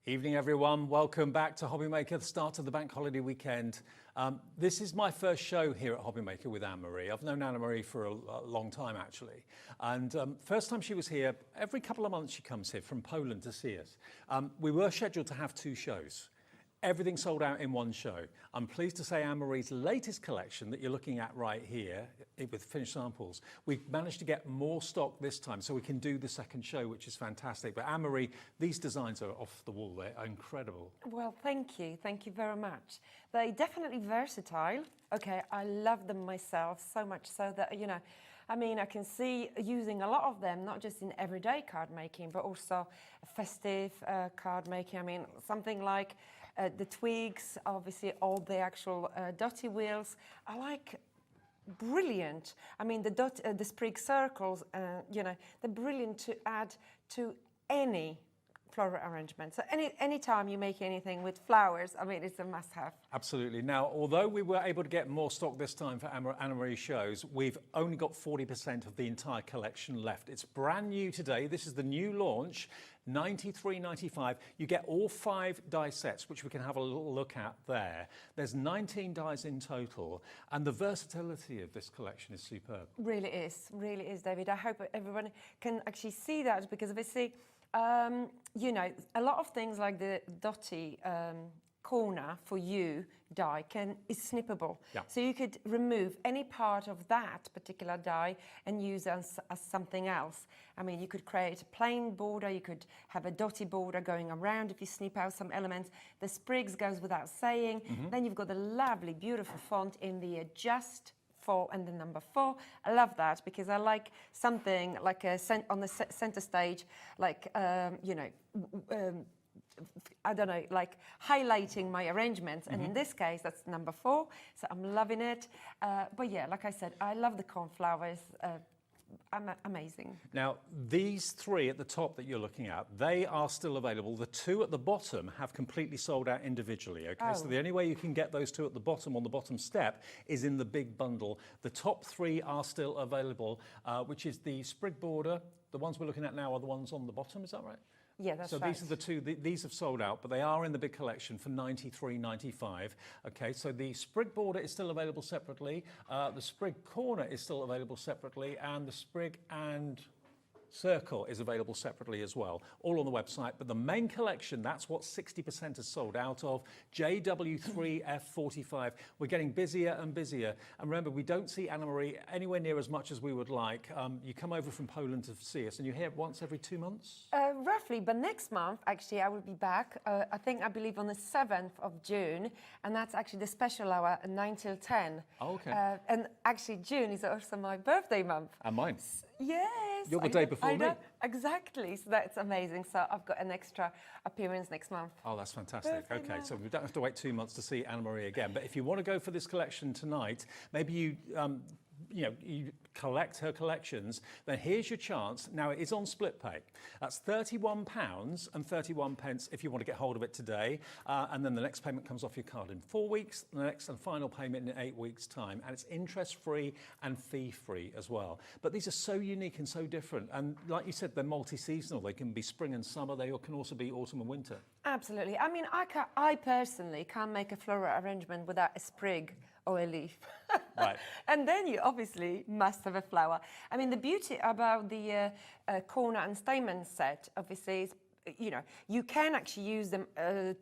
Evening everyone, welcome back to Hobbymaker, the start of the bank holiday weekend. This is my first show here at Hobbymaker with Anne-Marie. I've known Anne-Marie for a long time actually. And first time she was here, every couple of months she comes here from Poland to see us. We were scheduled to have two shows. Everything sold out in one show. I'm pleased to say Anne-Marie's latest collection that you're looking at right here with finished samples, we've managed to get more stock this time so we can do the second show, which is fantastic. But Anne-Marie, these designs are off the wall. They're incredible. Well, thank you. Thank you very much. They're definitely versatile. Okay, I love them myself so much so that, you know, I mean, I can see using a lot of them, not just in everyday card making, but also festive card making. I mean, something like the twigs, obviously all the actual dotty wheels. I like brilliant. I mean, the sprig circles, you know, they're brilliant to add to any floral arrangement. So any time you make anything with flowers, I mean, it's a must-have. Absolutely. Now, although we were able to get more stock this time for Anne-Marie's shows, we've only got 40% of the entire collection left. It's brand new today. This is the new launch, $93.95. You get all 5 die sets, which we can have a little look at there. There's 19 dies in total, and the versatility of this collection is superb. Really is, David. I hope everyone can actually see that, because obviously, you know, a lot of things like the dotty corner for you die is snippable. Yeah. So you could remove any part of that particular die and use as something else. I mean, you could create a plain border, you could have a dotty border going around if you snip out some elements. The sprigs goes without saying. Then you've got the lovely, beautiful font in the adjust 4 and the number 4. I love that because I like something like on the center stage, like, you know, I don't know, like highlighting my arrangements. And in this case, that's number 4. So I'm loving it. But yeah, like I said, I love the cornflowers. Amazing. Now, these 3 at the top that you're looking at, they are still available. The 2 at the bottom have completely sold out individually, okay? Oh. So the only way you can get those 2 at the bottom, on the bottom step, is in the big bundle. The top 3 are still available, which is the sprig border. The ones we're looking at now are the ones on the bottom, is that right? Yeah, that's right. So these are the 2, these have sold out, but they are in the big collection for $93.95. Okay, so the sprig border is still available separately, the sprig corner is still available separately, and the sprig and circle is available separately as well, all on the website. But the main collection, that's what 60% has sold out of, JW3F45. We're getting busier and busier. And remember, we don't see Anne-Marie anywhere near as much as we would like. You come over from Poland to see us, and you're here once every 2 months? Roughly, but next month, actually, I will be back, I believe on the 7th of June, and that's actually the special hour, 9 till 10. Oh, okay. And actually, June is also my birthday month. And mine. Yes. You're the day before me. Exactly. So that's amazing. So I've got an extra appearance next month. Oh, that's fantastic. Okay, so we don't have to wait 2 months to see Anne-Marie again. But if you want to go for this collection tonight, maybe you collect her collections, then here's your chance. Now, it is on split pay. That's £31.31 if you want to get hold of it today. And then the next payment comes off your card in 4 weeks, the next and final payment in 8 weeks' time. And it's interest-free and fee-free as well. But these are so unique and so different. And like you said, they're multi-seasonal. They can be spring and summer. They can also be autumn and winter. Absolutely. I mean, I personally can't make a floral arrangement without a sprig or a leaf. Right. And then you obviously must have a flower. I mean, the beauty about the corner and stamen set, obviously, is, you know, you can actually use them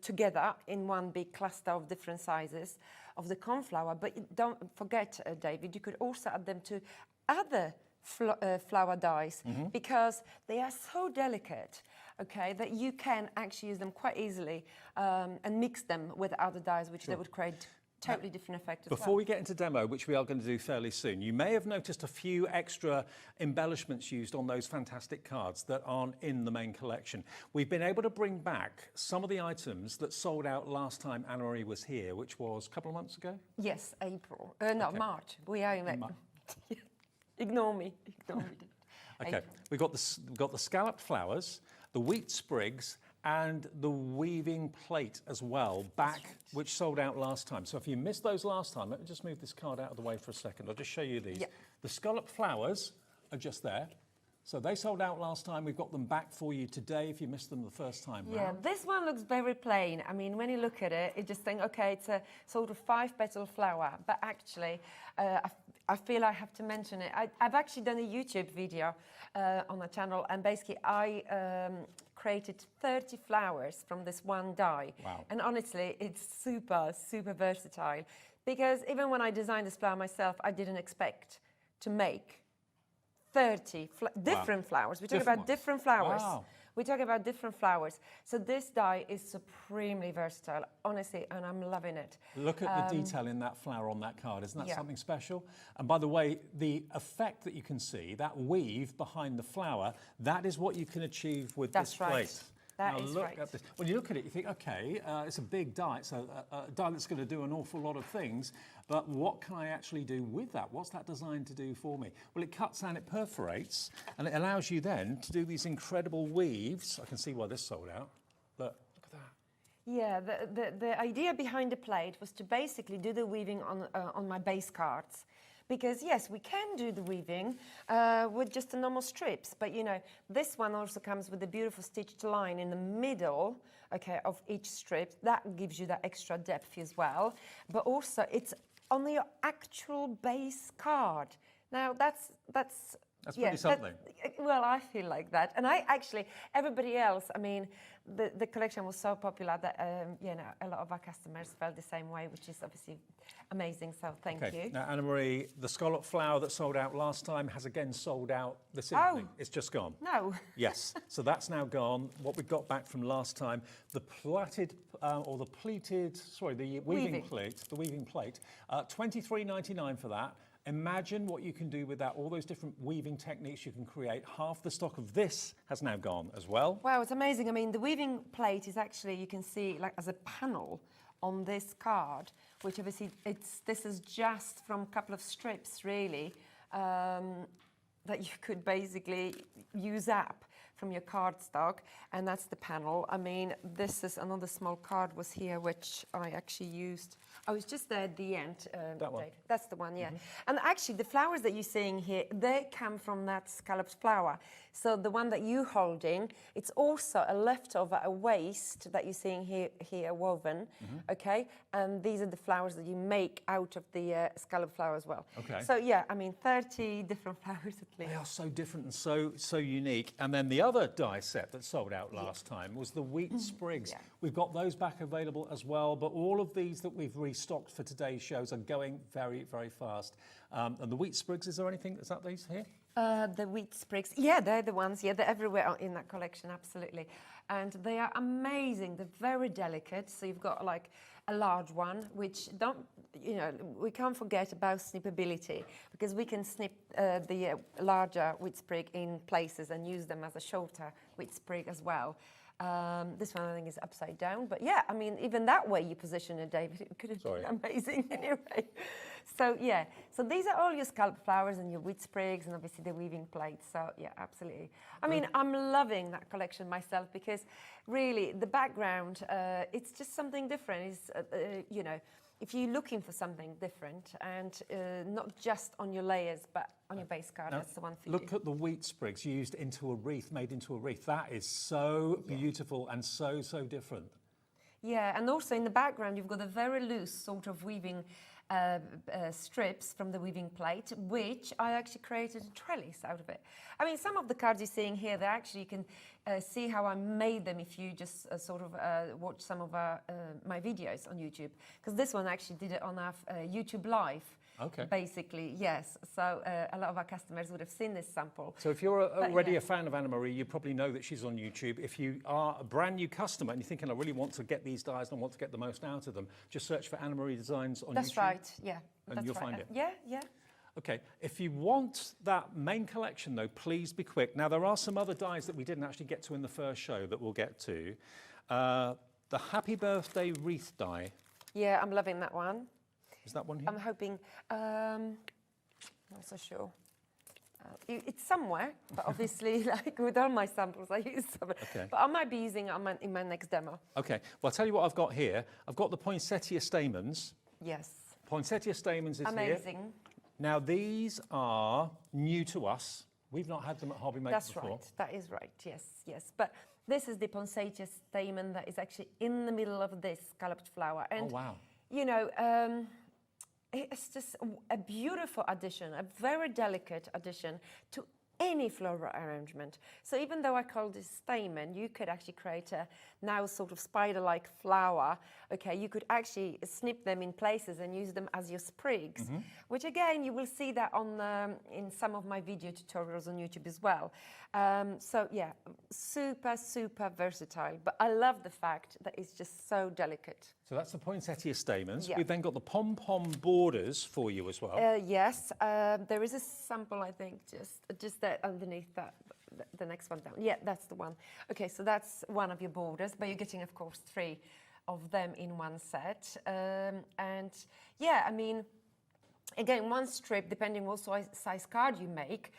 together in one big cluster of different sizes of the cornflower. But don't forget, David, you could also add them to other flower dies, because they are so delicate, okay, that you can actually use them quite easily and mix them with other dies, which they would create totally different effect as well. Before we get into demo, which we are going to do fairly soon, you may have noticed a few extra embellishments used on those fantastic cards that aren't in the main collection. We've been able to bring back some of the items that sold out last time Anne-Marie was here, which was a couple of months ago? Yes, April. No, okay. March. We are in Ignore me. Okay, we've got the scalloped flowers, the wheat sprigs, and the weaving plate as well, which sold out last time. So if you missed those last time, let me just move this card out of the way for a second. I'll just show you these. Yeah. The scalloped flowers are just there. So they sold out last time. We've got them back for you today if you missed them the first time round. This one looks very plain. I mean, when you look at it, you just think, okay, it's a sort of 5-petal flower. But actually, I feel I have to mention it. I've actually done a YouTube video on the channel, and basically I created 30 flowers from this one die. Wow. And honestly, it's super, super versatile. Because even when I designed this flower myself, I didn't expect to make 30 different flowers. We talk about different flowers. Wow. We talk about different flowers. So this die is supremely versatile, honestly, and I'm loving it. Look at the detail in that flower on that card. Isn't that Yeah. something special? And by the way, the effect that you can see, that weave behind the flower, that is what you can achieve with That's this right. plate. That Now is look right. at this. When you look at it, you think, okay, it's a big die. It's a die that's going to do an awful lot of things. But what can I actually do with that? What's that designed to do for me? Well, it cuts and it perforates, and it allows you then to do these incredible weaves. I can see why this sold out. Look at that. Yeah, the idea behind the plate was to basically do the weaving on my base cards. Because yes, we can do the weaving with just the normal strips, but you know, this one also comes with a beautiful stitched line in the middle, okay, of each strip. That gives you that extra depth as well. But also, it's on your actual base card. Now, that's pretty something. Well, I feel like that. And I actually, everybody else, I mean, the collection was so popular that, you know, a lot of our customers felt the same way, which is obviously amazing. So thank you. Now, Anna-Marie, the scallop flower that sold out last time has again sold out this evening. It's just gone. No. Yes, so that's now gone. What we got back from last time, the plaited, or the pleated, sorry, the weaving plate, the weaving plate, $23.99 for that. Imagine what you can do with that, all those different weaving techniques you can create. Half the stock of this has now gone as well. Wow, it's amazing. I mean, the weaving plate is actually, you can see like as a panel on this card, which obviously this is just from a couple of strips really, that you could basically use up from your cardstock, and that's the panel. I mean, this is another small card was here, which I actually used. I was just there at the end. That one? Dave. That's the one, yeah. And actually, the flowers that you're seeing here, they come from that scalloped flower. So the one that you're holding, it's also a leftover, a waste that you're seeing here woven, okay? And these are the flowers that you make out of the scalloped flower as well. Okay. So yeah, I mean, 30 different flowers at least. They are so different and so unique. And then the other die set that sold out last time was the wheat sprigs. Yeah. We've got those back available as well, but all of these that we've restocked for today's shows are going very, very fast. And the wheat sprigs, is there anything, is that these here? The wheat sprigs, yeah, they're the ones, yeah, they're everywhere in that collection, absolutely. And they are amazing, they're very delicate. So you've got like a large one, which we can't forget about snippability, because we can snip the larger wheat sprig in places and use them as a shorter wheat sprig as well. This one I think is upside down, but yeah, I mean, even that way you position it, David, it could have been amazing anyway. So yeah, so these are all your scallop flowers and your wheat sprigs and obviously the weaving plates. So yeah, absolutely. I mean, I'm loving that collection myself, because really the background, it's just something different. It's, you know, if you're looking for something different and not just on your layers, but on your base card, that's the one for you. Look at the wheat sprigs used into a wreath, made into a wreath. That is so beautiful and so different. Yeah, and also in the background, you've got a very loose sort of weaving strips from the weaving plate, which I actually created a trellis out of it. I mean, some of the cards you're seeing here, they actually, you can see how I made them if you just sort of watch some of my videos on YouTube. Because this one actually did it on our YouTube Live. Okay. Basically, yes. So a lot of our customers would have seen this sample. So if you're already a fan of Anna-Marie, you probably know that she's on YouTube. If you are a brand new customer and you're thinking, I really want to get these dies and I want to get the most out of them, just search for Anna-Marie Designs on YouTube. That's right, yeah. And you'll find it. Yeah, yeah. Okay, if you want that main collection though, please be quick. Now there are some other dies that we didn't actually get to in the first show that we'll get to. The Happy Birthday Wreath die. Yeah, I'm loving that one. Is that one here? I'm hoping, not so sure. It's somewhere, but obviously, like with all my samples, I use some. Okay. But I might be using it in my next demo. Okay, well I'll tell you what I've got here. I've got the Poinsettia stamens. Yes. Poinsettia stamens is here. Amazing. Now these are new to us. We've not had them at Hobby Maker That's before. right. That is right. Yes, yes. But this is the Poinsettia stamen that is actually in the middle of this scalloped flower. And, Oh, wow. you know, it's just a beautiful addition, a very delicate addition to any floral arrangement. So even though I call this stamen, you could actually create a now sort of spider-like flower. Okay, you could actually snip them in places and use them as your sprigs, which again, you will see that on in some of my video tutorials on YouTube as well. So yeah, super, super versatile. But I love the fact that it's just so delicate. So that's the poinsettia stamens. Yeah. We've then got the pom-pom borders for you as well. Yes, there is a sample, I think, just there underneath that, the next one down. Yeah, that's the one. Okay, so that's one of your borders, but you're getting, of course, 3 of them in one set. And yeah, I mean, again, one strip, depending what size card you make,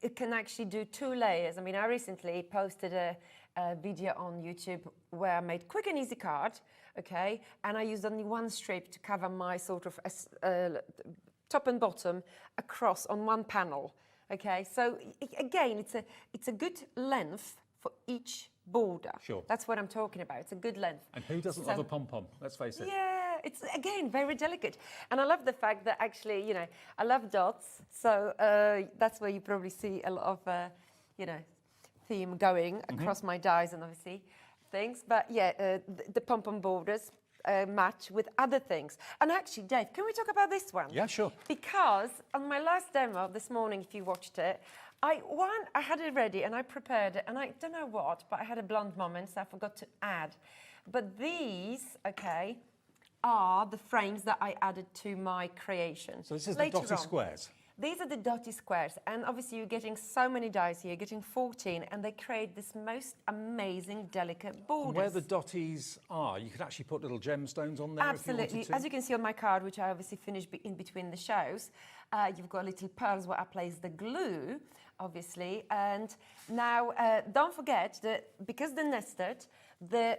it can actually do 2 layers. I mean, I recently posted a video on YouTube where I made quick and easy card, okay, and I used only one strip to cover my sort of top and bottom across on one panel, okay. So again, it's a good length for each border. Sure. That's what I'm talking about. It's a good length. And who doesn't love a pom-pom? Let's face it. Yeah, it's again very delicate, and I love the fact that actually, you know, I love dots, so that's where you probably see a lot of, you know, theme going across my dies and obviously things. But yeah, the pom-pom borders match with other things. And actually, Dave, can we talk about this one? Yeah, sure. Because on my last demo this morning, if you watched it, I had it ready and I prepared it, and I don't know what, but I had a blonde moment, so I forgot to add. But these, okay, are the frames that I added to my creation. So this is Later the dotty on. squares. These are the dotty squares, and obviously you're getting so many dies here, you're getting 14, and they create this most amazing, delicate borders. And where the dotties are, you could actually put little gemstones on there if you Absolutely. wanted to. As you can see on my card, which I obviously finished in between the shows, you've got little pearls where I place the glue, obviously. And now, don't forget that because they're nested, the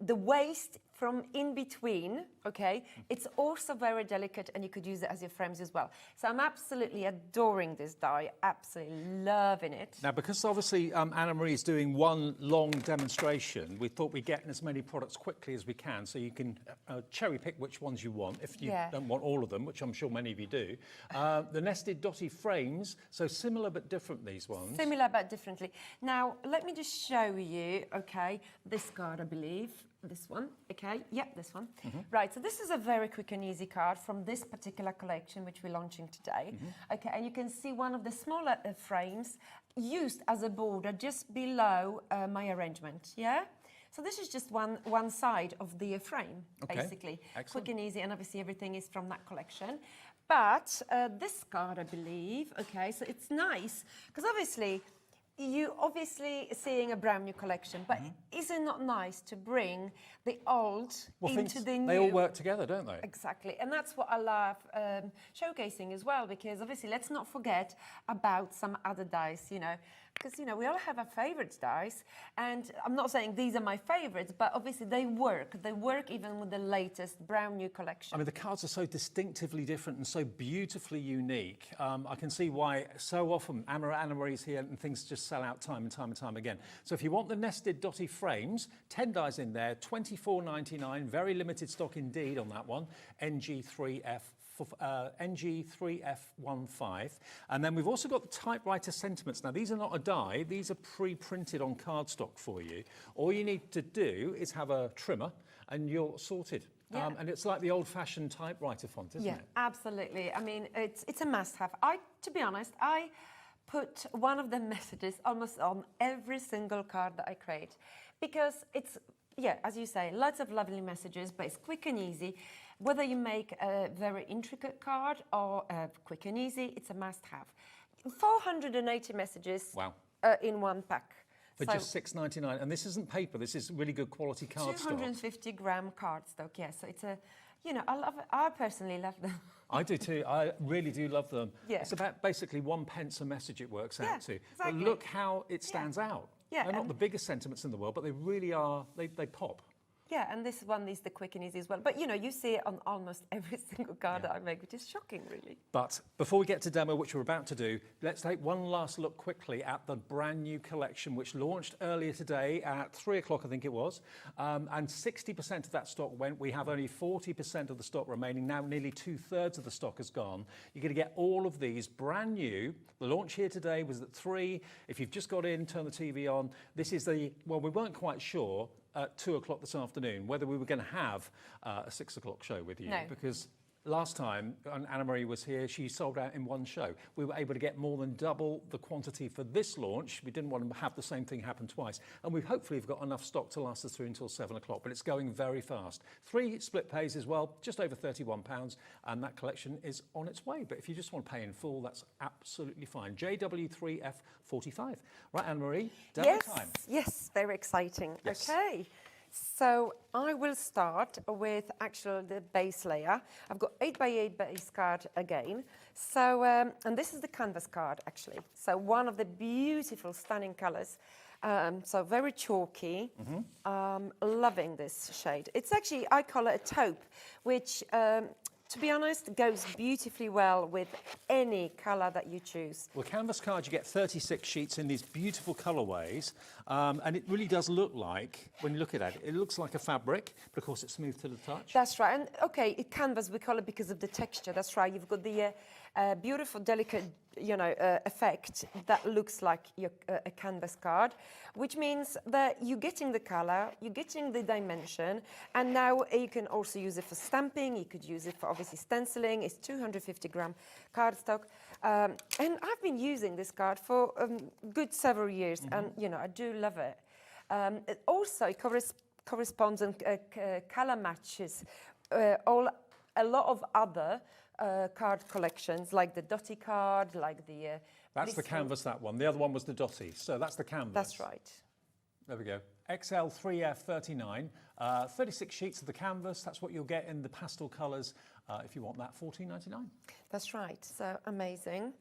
waste from in between, okay, it's also very delicate, and you could use it as your frames as well. So I'm absolutely adoring this die, absolutely loving it. Now, because obviously Anna-Marie is doing one long demonstration, we thought we'd get as many products quickly as we can, so you can cherry pick which ones you want, if you don't want all of them, which I'm sure many of you do. The nested dotty frames, so similar but different, these ones. Similar but differently. Now, let me just show you, okay, this card, I believe. This one, okay, yeah, this one. Right, so this is a very quick and easy card from this particular collection, which we're launching today. Okay, and you can see one of the smaller frames used as a border just below my arrangement, yeah? So this is just one side of the frame, basically. Excellent. Quick and easy, and obviously everything is from that collection. But this card, I believe, okay, so it's nice, because obviously, you obviously seeing a brand new collection, but is it not nice to bring the old into the new? They all work together, don't they? Exactly, and that's what I love showcasing as well, because obviously let's not forget about some other dies, you know, because, you know, we all have our favorite dies, and I'm not saying these are my favorites, but obviously they work even with the latest brand new collection. I mean, the cards are so distinctively different and so beautifully unique. I can see why so often Anna-Marie's here and things just sell out time and time and time again. So if you want the nested dotty frames, 10 dies in there, $24.99, very limited stock indeed on that one, NG3F. NG3F15, and then we've also got the typewriter sentiments. Now, these are not a die, these are pre-printed on cardstock for you. All you need to do is have a trimmer and you're sorted. Yeah. And it's like the old-fashioned typewriter font, isn't it? Yeah, absolutely. I mean, it's a must-have. To be honest, I put one of the messages almost on every single card that I create, because it's, yeah, as you say, lots of lovely messages, but it's quick and easy. Whether you make a very intricate card or quick and easy, it's a must-have. 480 messages in one pack. For just $6.99, and this isn't paper, this is really good quality cardstock. 250-gram cardstock, yes. So it's a, you know, I personally love them. I do too, I really do love them. Yeah. It's about basically 1 pence a message it works out to. Exactly. But look how it stands out. Yeah, They're not the biggest sentiments in the world, but they really are, they pop. Yeah, and this one is the quick and easy as well. But you know, you see it on almost every single card that I make, which is shocking, really. But before we get to demo, which we're about to do, let's take one last look quickly at the brand new collection, which launched earlier today at 3 o'clock, I think it was. And 60% of that stock went. We have only 40% of the stock remaining. Now nearly 2/3 of the stock has gone. You're going to get all of these brand new. The launch here today was at 3. If you've just got in, turn the TV on. This is well, we weren't quite sure at 2 o'clock this afternoon whether we were going to have a 6 o'clock show with you, because last time when Anna-Marie was here, she sold out in one show. We were able to get more than double the quantity for this launch. We didn't want to have the same thing happen twice. And we hopefully have got enough stock to last us through until 7 o'clock, but it's going very fast. 3 split pays as well, just over £31, and that collection is on its way. But if you just want to pay in full, that's absolutely fine. JW3F45. Right, Anna-Marie, demo time. Yes, very exciting. Yes. Okay. So I will start with the base layer. I've got 8x8 base card again. So, and this is the canvas card actually. So one of the beautiful, stunning colors. So very chalky. Loving this shade. It's actually, I call it a taupe, which to be honest, goes beautifully well with any colour that you choose. Well, canvas card, you get 36 sheets in these beautiful colourways, and it really does look like, when you look at it, it looks like a fabric, but of course it's smooth to the touch. That's right, and okay, canvas, we call it because of the texture, that's right. You've got the beautiful, delicate, effect that looks like a canvas card, which means that you're getting the color, you're getting the dimension, and now you can also use it for stamping. You could use it for obviously stenciling. It's 250-gram cardstock, and I've been using this card for good several years, and I do love it. It also corresponds and color matches a lot of other card collections, like the Dotty card, like the... That's the canvas, that one. The other one was the Dotty, so that's the canvas. That's right. There we go. XL3F39, 36 sheets of the canvas. That's what you'll get in the pastel colours if you want that, $14.99. That's right, so amazing.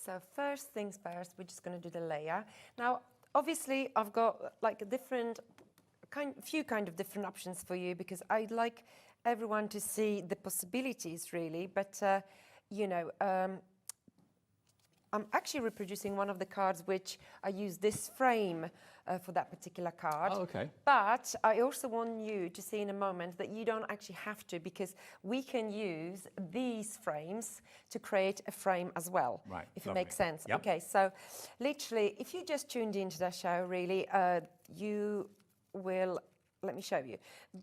So first things first, we're just going to do the layer. Now, obviously, I've got like a few different options for you, because I'd like everyone to see the possibilities really, but I'm actually reproducing one of the cards which I use this frame for that particular card. Oh, okay. But I also want you to see in a moment that you don't actually have to, because we can use these frames to create a frame as well. Right, if lovely. it makes sense. Yep. Okay, so literally, if you just tuned into the show, really, you will, let me show you.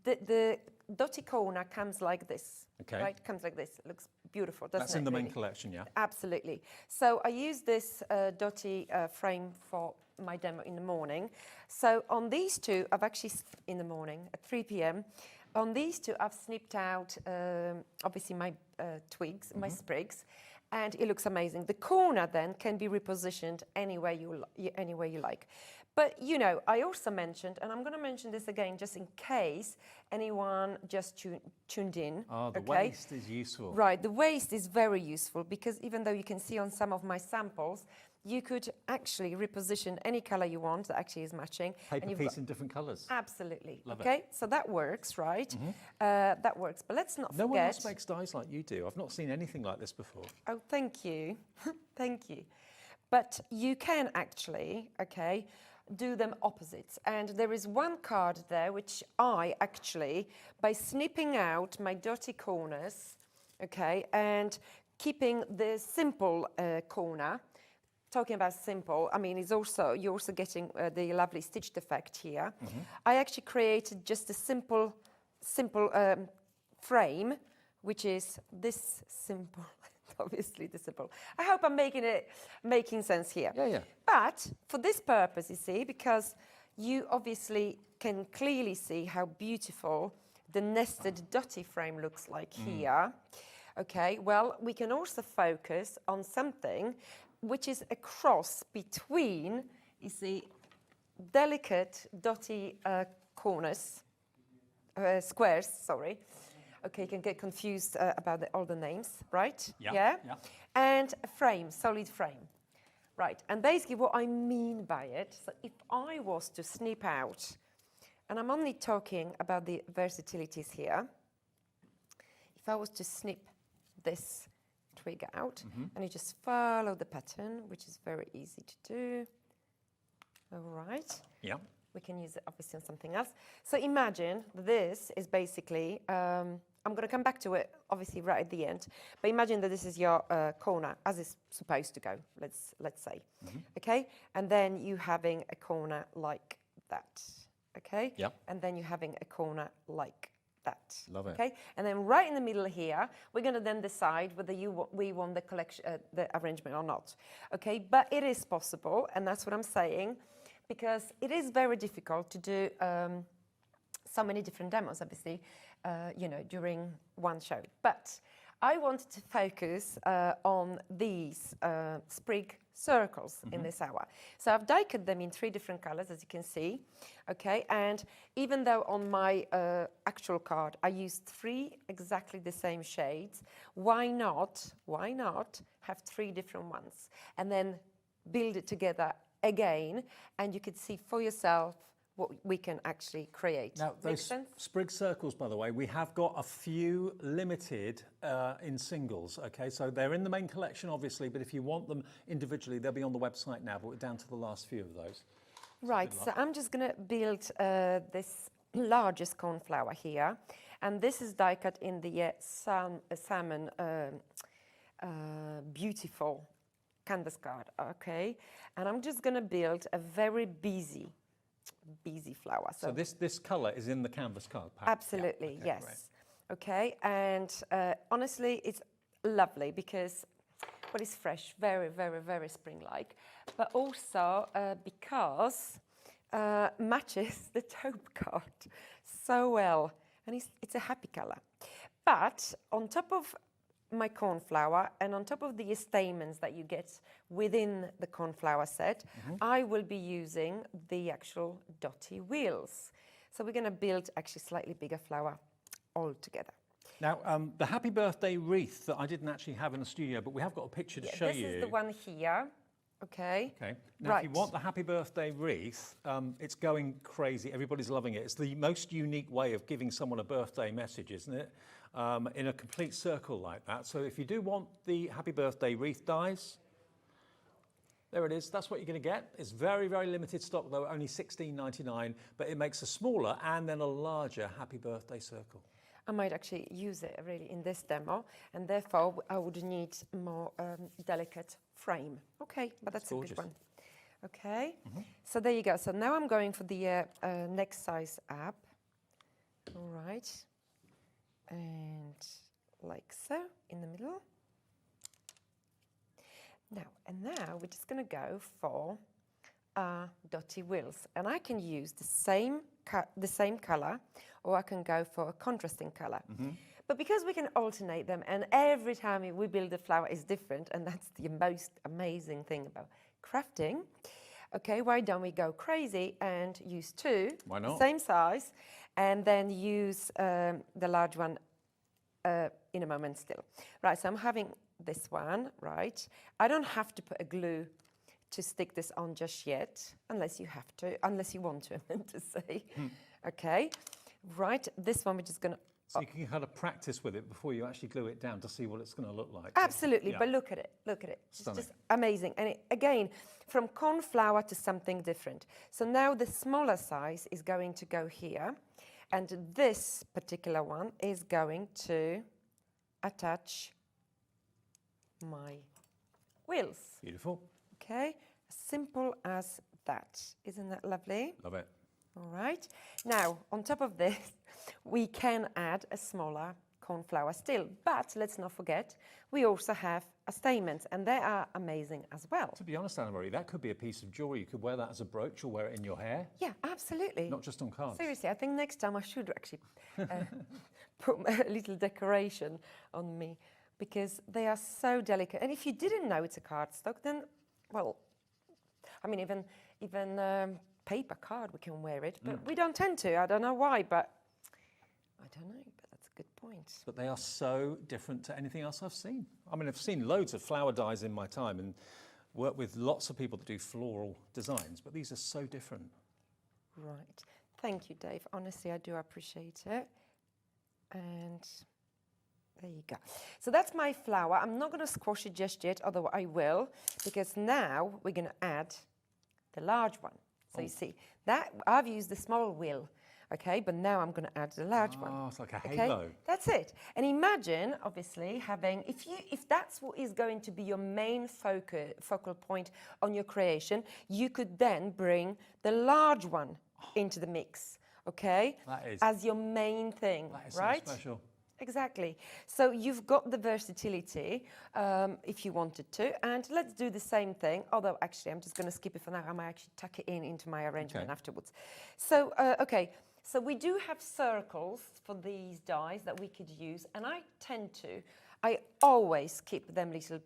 The Dotty corner comes like this. Okay. Right, comes like this. It looks beautiful, doesn't it? That's in the main really? collection, yeah? Absolutely. So I use this Dotty frame for my demo in the morning. So on these two, I've actually, in the morning at 3 p.m., on these two, I've snipped out, obviously, my twigs, my sprigs, and it looks amazing. The corner then can be repositioned anywhere you like. But, I also mentioned, and I'm going to mention this again just in case anyone just tuned in. Oh, the waist is useful. Right, the waist is very useful, because even though you can see on some of my samples, you could actually reposition any color you want that actually is matching. Paper piece in different colors. Absolutely. Love okay, so that works, right? That works, but let's not forget... No one else makes dies like you do. I've not seen anything like this before. Oh, thank you. Thank you. But you can actually, do them opposites. And there is one card there which I actually, by snipping out my dirty corners, and keeping the simple corner, talking about simple, I mean, you're also getting the lovely stitched effect here. I actually created just a simple frame, which is this simple. Obviously the simple. I hope I'm making sense here. Yeah. But for this purpose, you see, because you obviously can clearly see how beautiful the nested Dotty frame looks like here. Okay, well, we can also focus on something which is a cross between, you see, delicate Dotty corners, squares, sorry. Okay, you can get confused about all the names, right? Yeah. And a frame, solid frame. Right, and basically what I mean by it, so if I was to snip out, and I'm only talking about the versatilities here, if I was to snip this twig out, and you just follow the pattern, which is very easy to do. All right. Yeah. We can use it obviously on something else. So imagine this is basically, I'm going to come back to it obviously right at the end, but imagine that this is your corner as it's supposed to go, let's say. Okay, and then you having a corner like that. Okay, Yep. and then you having a corner like that. Love it. Okay, and then right in the middle here, we're going to then decide whether we want the collection, the arrangement or not. Okay, but it is possible, and that's what I'm saying, because it is very difficult to do so many different demos, obviously, you know, during one show. But I wanted to focus on these sprig circles in this hour. So I've die cut them in 3 different colors, as you can see. Okay, and even though on my actual card I used 3 exactly the same shades, why not have 3 different ones and then build it together again, and you could see for yourself what we can actually create. Now, those sprig circles, by the way, we have got a few limited in singles, okay? So they're in the main collection, obviously, but if you want them individually, they'll be on the website now, but we're down to the last few of those. Right, so I'm just going to build this largest cornflower here, and this is die cut in the salmon beautiful canvas card, okay? And I'm just going to build a very busy flower. So this colour is in the canvas card pack? Absolutely, yeah. Okay, yes. Great. Okay, and honestly, it's lovely because, well, it's fresh, very, very, very spring-like, but also because matches the taupe card so well, and it's a happy colour. But on top of my cornflower and on top of the stamens that you get within the cornflower set, I will be using the actual dotty wheels. So we're going to build actually slightly bigger flower all together. Now, the happy birthday wreath that I didn't actually have in the studio, but we have got a picture to show you. This is the one here. Okay. Okay. Now, if you want the happy birthday wreath, it's going crazy. Everybody's loving it. It's the most unique way of giving someone a birthday message, isn't it? In a complete circle like that. So if you do want the happy birthday wreath dies, there it is. That's what you're going to get. It's very, very limited stock, though, only $16.99, but it makes a smaller and then a larger happy birthday circle. I might actually use it really in this demo, and therefore I would need more delicate frame. Okay, but that's gorgeous. A good one. Okay, so there you go. So now I'm going for the next size up. All right, and like so in the middle. Now we're just going to go for dotty wheels, and I can use the same color, or I can go for a contrasting color. But because we can alternate them, and every time we build a flower is different, and that's the most amazing thing about crafting. Okay, why don't we go crazy and use 2, Why not? Same size, and then use the large one in a moment still. Right, so I'm having this one, right? I don't have to put a glue to stick this on just yet, unless you have to, unless you want to, I meant to say. Okay, right, this one we're just going to... So you can kind of practice with it before you actually glue it down to see what it's going to look like. Absolutely, Yeah. but look at it, look at it. Stunning. It's just amazing. And it, again, from cornflower to something different. So now the smaller size is going to go here, and this particular one is going to attach my wheels. Beautiful. Okay, simple as that. Isn't that lovely? Love it. All right. Now, on top of this, we can add a smaller cornflower still. But let's not forget, we also have a stamens, and they are amazing as well. To be honest, Anna Marie, that could be a piece of jewellery. You could wear that as a brooch or wear it in your hair. Yeah, absolutely. Not just on cards. Seriously, I think next time I should actually put a little decoration on me, because they are so delicate. And if you didn't know it's a cardstock, then, well, I mean, even paper card, we can wear it, but we don't tend to. I don't know why, but I don't know, but that's a good point. But they are so different to anything else I've seen. I mean, I've seen loads of flower dyes in my time, and work with lots of people that do floral designs, but these are so different. Right. Thank you, Dave. Honestly, I do appreciate it. And there you go. So that's my flower. I'm not going to squash it just yet, although I will, because now we're going to add the large one. So you see, that I've used the small wheel, okay, but now I'm going to add the large one. Oh, it's like a Okay, halo. that's it. And imagine, obviously, having, if that's what is going to be your main focal point on your creation, you could then bring the large one into the mix, okay, That is, as your main thing, that is right? so special. Exactly. So you've got the versatility if you wanted to. And let's do the same thing, although actually I'm just going to skip it for now. I might actually tuck it into my arrangement afterwards. So, okay. So we do have circles for these dies that we could use. And I always keep them little,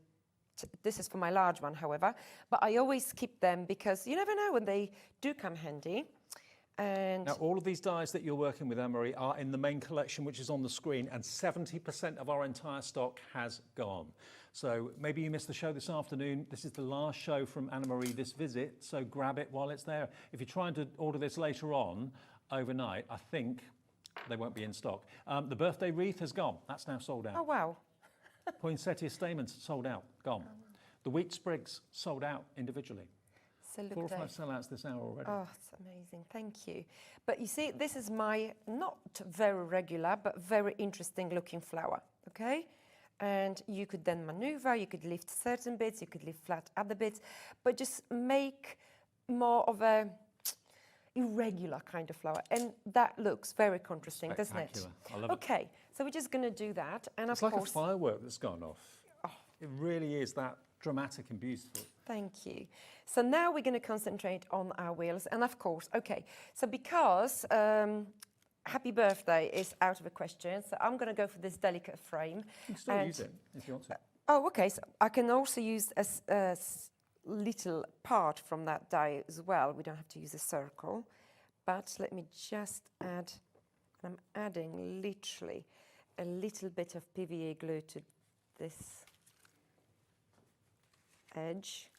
this is for my large one, however, but I always keep them because you never know when they do come handy. And now, all of these dies that you're working with, Anne-Marie, are in the main collection, which is on the screen, and 70% of our entire stock has gone. So maybe you missed the show this afternoon. This is the last show from Anne-Marie this visit, so grab it while it's there. If you're trying to order this later on, overnight, I think they won't be in stock. The birthday wreath has gone. That's now sold out. oh, wow. Poinsettia stamens sold out, gone. The wheat sprigs sold out individually. So look, 4 or 5 Dave. sellouts this hour already. Oh, it's amazing. Thank you. But you see, this is my not very regular, but very interesting looking flower, okay? And you could then maneuver, you could lift certain bits, you could lift flat other bits, but just make more of a irregular kind of flower. And that looks very contrasting, doesn't it? Spectacular. I love it. Okay, so we're just going to do that. And It's of like course, a firework that's gone off. It really is that dramatic and beautiful. thank you. So now we're going to concentrate on our wheels. And of course, okay, so because Happy Birthday is out of the question, so I'm going to go for this delicate frame. You can still use it if you want to. Oh, okay, so I can also use a little part from that die as well. We don't have to use a circle. But let me just add, I'm adding literally a little bit of PVA glue to this edge.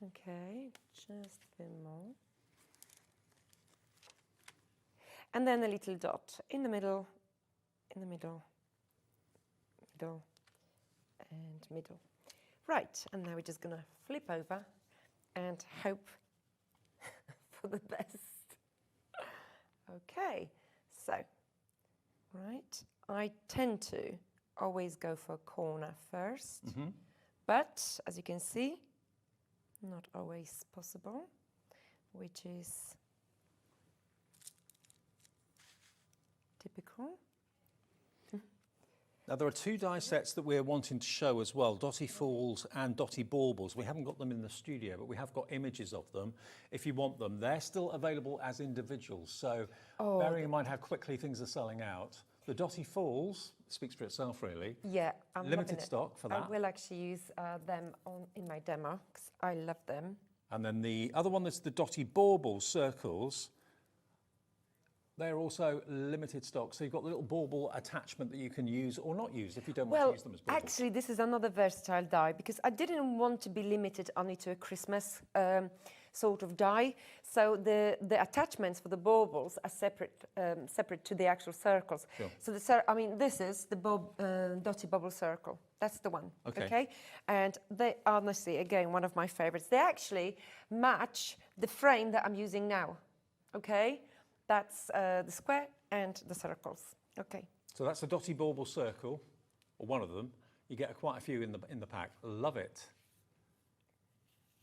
Okay, just a bit more. And then a little dot in the middle, in the middle, middle, and middle. Right, and now we're just going to flip over and hope for the best. Okay, so, right, I tend to always go for a corner first, but as you can see, not always possible, which is typical. Now, there are 2 die sets that we're wanting to show as well, Dotty Falls and Dotty Baubles. We haven't got them in the studio, but we have got images of them. If you want them, they're still available as individuals. So bearing in mind how quickly things are selling out, the Dotty Falls speaks for itself, really. Yeah, I'm Limited loving it. stock for that. I will actually use them in my demo because I love them. And then the other one that's the Dotty Bauble circles. They're also limited stock, so you've got the little bauble attachment that you can use or not use if you don't want to use them as baubles. Actually, this is another versatile die because I didn't want to be limited only to a Christmas sort of die. So the attachments for the baubles are separate to the actual circles. Sure. So I mean, this is the Dotty Bauble circle. That's the one. Okay. And they honestly, again, one of my favorites. They actually match the frame that I'm using now. Okay. That's the square and the circles. Okay. So that's the Dotty Bauble circle, or one of them. You get quite a few in the pack. Love it.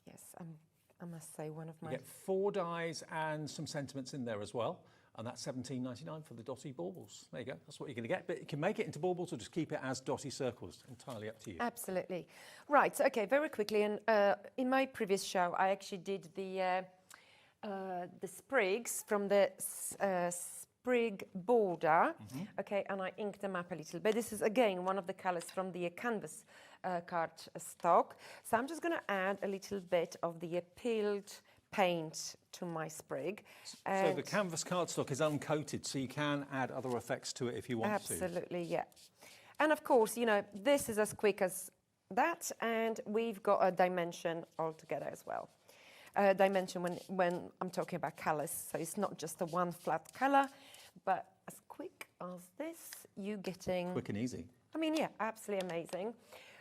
Yes, I must say one of my. You get 4 dies and some sentiments in there as well, and that's £17.99 for the Dotty Baubles. There you go. That's what you're going to get. But you can make it into baubles or just keep it as Dotty circles. Entirely up to you. Absolutely. Right. So, okay. Very quickly, and in my previous show, I actually did the sprigs from the sprig border, okay, and I inked them up a little bit. This is again one of the colors from the canvas card stock. So I'm just going to add a little bit of the peeled paint to my sprig. So the canvas cardstock is uncoated, so you can add other effects to it if you want to. Absolutely, yeah. And of course, you know, this is as quick as that, and we've got a dimension altogether as well. Dimension when I'm talking about colours, so it's not just the one flat colour, but as quick as this, you getting... Quick and easy. I mean, yeah, absolutely amazing.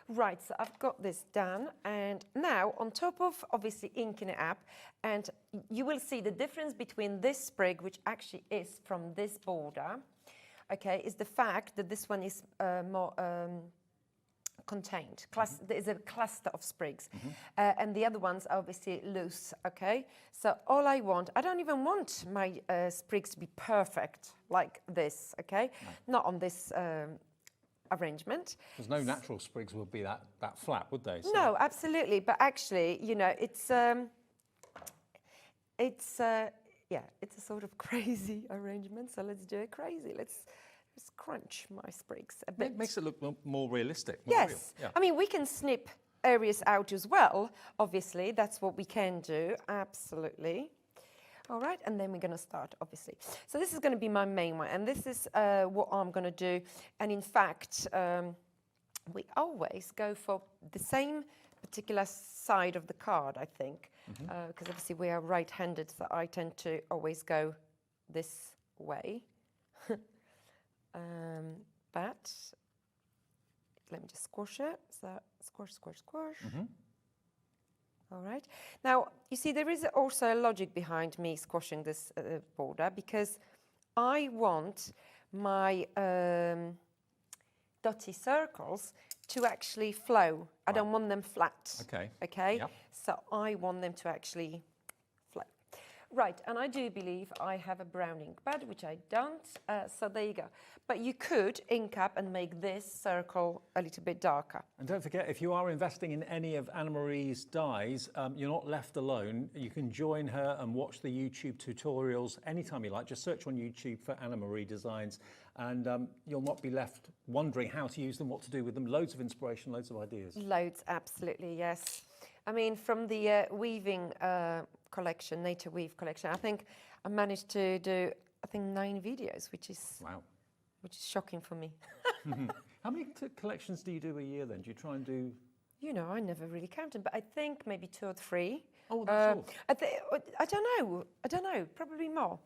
Right, so I've got this done, and now on top of obviously inking it up, and you will see the difference between this sprig, which actually is from this border, okay, is the fact that this one is more contained. There's a cluster of sprigs, and the other ones are obviously loose, okay? So all I want, I don't even want my sprigs to be perfect like this, okay? No. Not on this arrangement. There's no natural sprigs would be that flat, would they? So. No, absolutely. But actually, you know, it's a sort of crazy arrangement. So let's do it crazy. Let's crunch my sprigs a bit. It makes it look more realistic. Yes. Real. Yeah. I mean, we can snip areas out as well. Obviously, that's what we can do. Absolutely. All right, and then we're going to start, obviously. So this is going to be my main one, and this is what I'm going to do. And in fact, we always go for the same particular side of the card, I think, because obviously we are right-handed, so I tend to always go this way. But let me just squash it. So squash, squash, squash. All right. Now, you see, there is also a logic behind me squashing this border, because I want my dotty circles to actually flow. I don't want them flat. Okay. Okay? Yep. So I want them to actually flow. Right, and I do believe I have a brown ink pad, which I don't, so there you go. But you could ink up and make this circle a little bit darker. And don't forget, if you are investing in any of Anna-Marie's dies, you're not left alone. You can join her and watch the YouTube tutorials anytime you like. Just search on YouTube for Anna-Marie Designs, and you'll not be left wondering how to use them, what to do with them. Loads of inspiration, loads of ideas. Loads, absolutely, yes. I mean, from the weaving collection, Nature Weave collection, I think I managed to do, 9 videos, which is shocking for me. How many collections do you do a year then? Do you try and do? You know, I never really counted, but I think maybe 2 or 3. Oh, that's all. I don't know, probably more.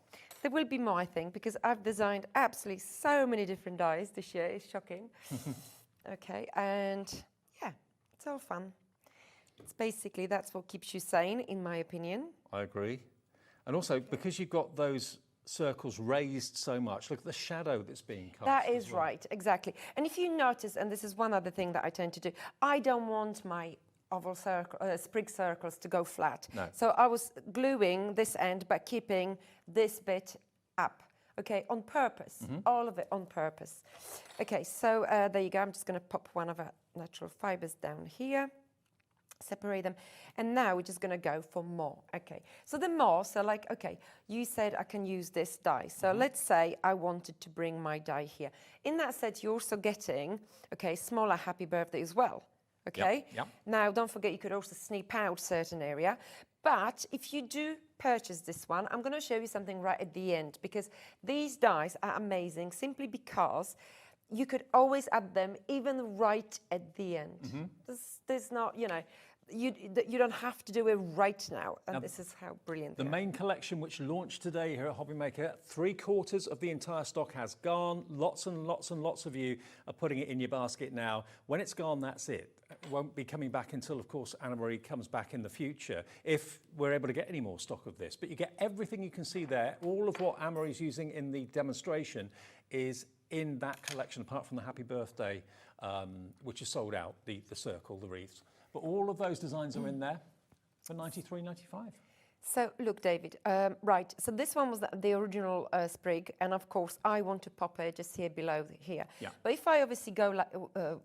There will be more, I think, because I've designed absolutely so many different dies this year. It's shocking. Okay, and yeah, it's all fun. It's basically, that's what keeps you sane, in my opinion. I agree. And also, because you've got those circles raised so much, look at the shadow that's being cast. That is right, exactly. And if you notice, and this is one other thing that I tend to do, I don't want my oval circle, sprig circles to go flat. No. So I was gluing this end, but keeping this bit up. Okay, on purpose, all of it on purpose. Okay, so there you go. I'm just going to pop one of our natural fibers down here. Separate them, and now we're just going to go for more. Okay, so the more, so like, okay, you said I can use this die, so let's say I wanted to bring my die here. In that set, you're also getting, okay, smaller happy birthday as well. Okay, yep. Now don't forget, you could also snip out certain area, but if you do purchase this one, I'm going to show you something right at the end, because these dies are amazing simply because you could always add them even right at the end. There's not, you know, you don't have to do it right now, and this is how brilliant the main collection, which launched today here at Hobbymaker, 3/4 of the entire stock has gone. Lots and lots and lots of you are putting it in your basket now. When it's gone, that's it. It won't be coming back until, of course, Anna-Marie comes back in the future, if we're able to get any more stock of this. But you get everything you can see there. All of what Anna-Marie's using in the demonstration is in that collection, apart from the Happy Birthday, which is sold out, the circle, the wreaths. But all of those designs are in there for $93.95. So look, David, right, so this one was the original sprig, and of course I want to pop it just here below here. Yeah. But if I obviously go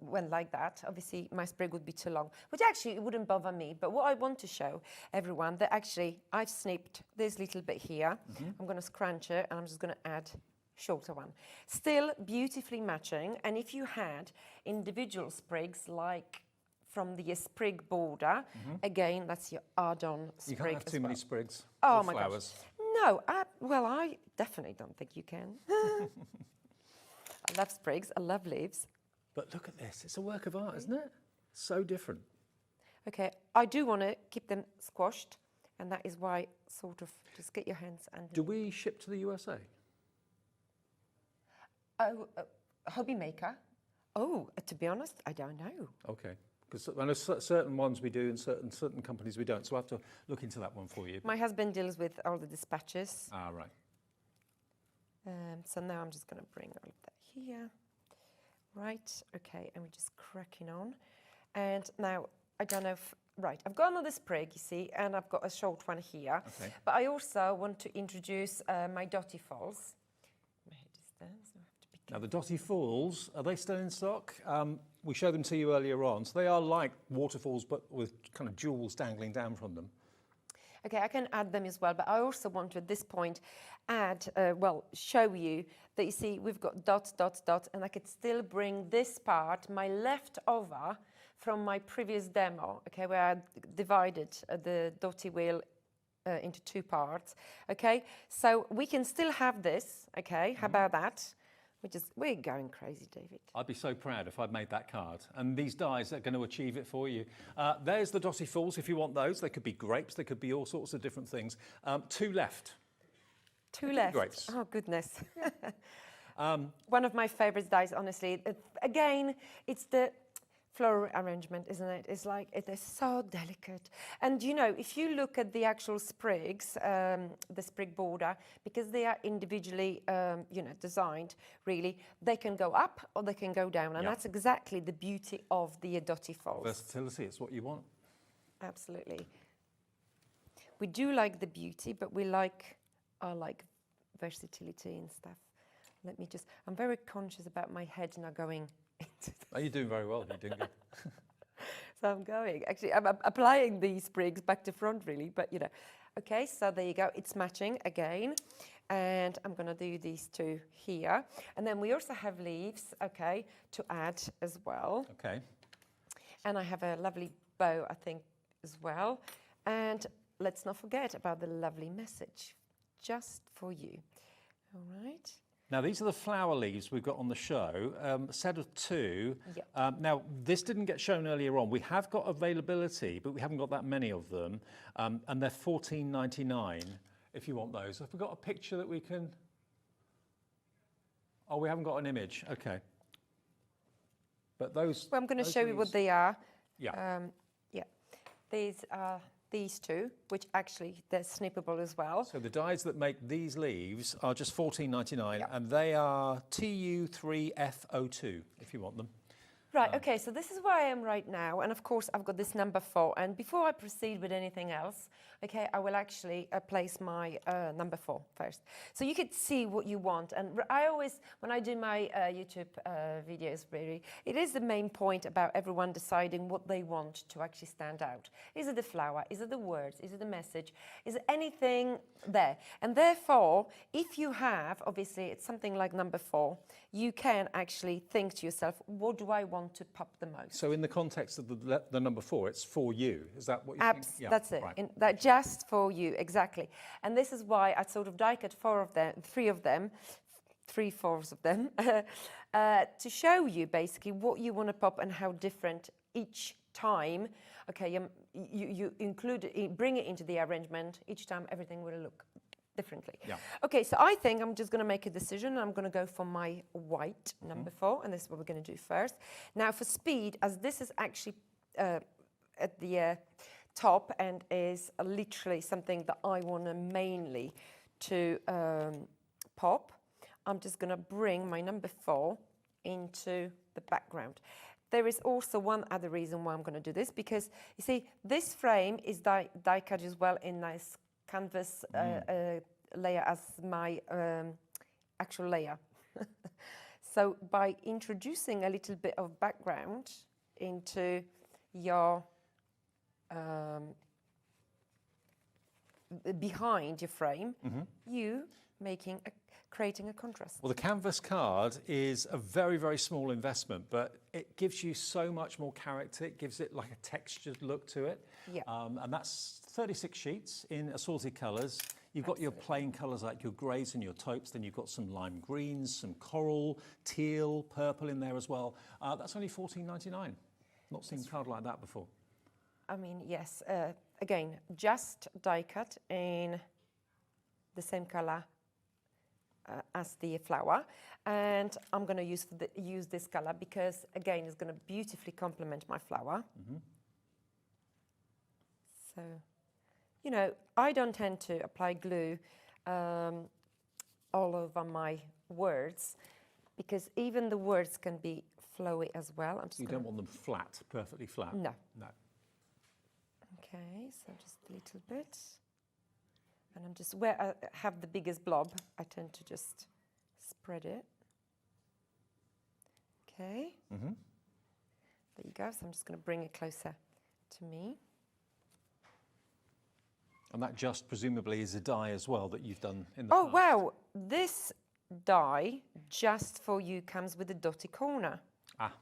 went like that, obviously my sprig would be too long, which actually it wouldn't bother me. But what I want to show everyone, that actually I've snipped this little bit here. I'm going to scrunch it, and I'm just going to add shorter one. Still beautifully matching, and if you had individual sprigs like from the sprig border, again, that's your add-on sprig. You can't have too many sprigs. Oh my flowers. gosh. No, well, I definitely don't think you can. I love sprigs, I love leaves. But look at this, it's a work of art, isn't it? So different. Okay, I do want to keep them squashed, and that is why sort of just get your hands under. Do we ship to the USA? Oh, hobby maker. Oh, to be honest, I don't know. Okay. Because I know certain ones we do and certain companies we don't. So I have to look into that one for you. My husband deals with all the dispatches. Ah, right. So now I'm just going to bring all of that here. Right, okay, and we're just cracking on. And now, I don't know if, right, I've got another sprig, you see, and I've got a short one here. Okay. But I also want to introduce my dotty falls. My head is there, so I have to be Now careful. the dotty falls, are they still in stock? We showed them to you earlier on. So they are like waterfalls, but with kind of jewels dangling down from them. Okay, I can add them as well, but I also want to, at this point, add, show you that you see we've got dots, dots, dots, and I could still bring this part, my leftover from my previous demo, okay, where I divided the dotty wheel into two parts, okay? So we can still have this, okay? How about that? We're going crazy, David. I'd be so proud if I'd made that card. And these dies are going to achieve it for you. There's the dotty falls if you want those. They could be grapes. They could be all sorts of different things. Two left. Two left. Grapes. Oh, goodness. One of my favorites dies, honestly. Again, it's the floral arrangement, isn't it? It's like, it is so delicate. And you know, if you look at the actual sprigs, the sprig border, because they are individually, designed, really, they can go up or they can go down. And that's exactly the beauty of the dotty falls. Versatility, it's what you want. Absolutely. We do like the beauty, but we like versatility and stuff. I'm very conscious about my head now going into Oh, you're doing very well. You're doing good. So I'm going. Actually, I'm applying these sprigs back to front, really, but you know. Okay, so there you go. It's matching again. And I'm going to do these two here. And then we also have leaves, okay, to add as well. Okay. And I have a lovely bow, I think, as well. And let's not forget about the lovely message, just for you. All right. Now, these are the flower leaves we've got on the show, a set of two. Yep. Now, this didn't get shown earlier on. We have got availability, but we haven't got that many of them. And they're $14.99 if you want those. Have we got a picture that we can... Oh, we haven't got an image. Okay. But those... Well, I'm going to show you what leaves- they are. Yeah. These are these two, which actually they're snippable as well. So the dies that make these leaves are just $14.99, Yep. and they are TU3F02 if you want them. Right, okay, so this is where I am right now, and of course I've got this number 4, and before I proceed with anything else, okay, I will actually place my number 4 first. So you could see what you want, and I always, when I do my YouTube videos, really, it is the main point about everyone deciding what they want to actually stand out. Is it the flower? Is it the words? Is it the message? Is it anything there? And therefore, if you have, obviously, it's something like number 4, you can actually think to yourself, what do I want to pop the most? So in the context of the number 4, it's for you. Is that what you think? Yeah, That's it. right. That just for you, exactly. And this is why I sort of die-cut 3 of them, 3/4 of them, to show you basically what you want to pop and how different each time. Okay, you bring it into the arrangement. Each time everything will look differently. Yeah. Okay, so I think I'm just going to make a decision. I'm going to go for my white number 4, and this is what we're going to do first. Now for speed, as this is actually at the top and is literally something that I want to mainly to pop, I'm just going to bring my number 4 into the background. There is also one other reason why I'm going to do this, because you see this frame is die cut as well in nice canvas layer as my actual layer. So by introducing a little bit of background into your behind your frame, you creating a contrast. Well, the canvas card is a very, very small investment, but it gives you so much more character. It gives it like a textured look to it. Yeah. And that's 36 sheets in assorted colours. You've got your plain colours like your greys and your taupes, then you've got some lime greens, some coral, teal, purple in there as well. That's only $14.99. Not seen card like that before. I mean, yes. Again, just die cut in the same color as the flower, and I'm going to use this color because again it's going to beautifully complement my flower. So, you know, I don't tend to apply glue all over my words because even the words can be flowy as well. You don't want them flat, perfectly flat. No. No. Okay, so just a little bit. And I'm just, where I have the biggest blob, I tend to just spread it. Okay. There you go. So I'm just going to bring it closer to me. And that just presumably is a die as well that you've done in the Oh, past. wow. This die, just for you, comes with a dotty corner. Ah.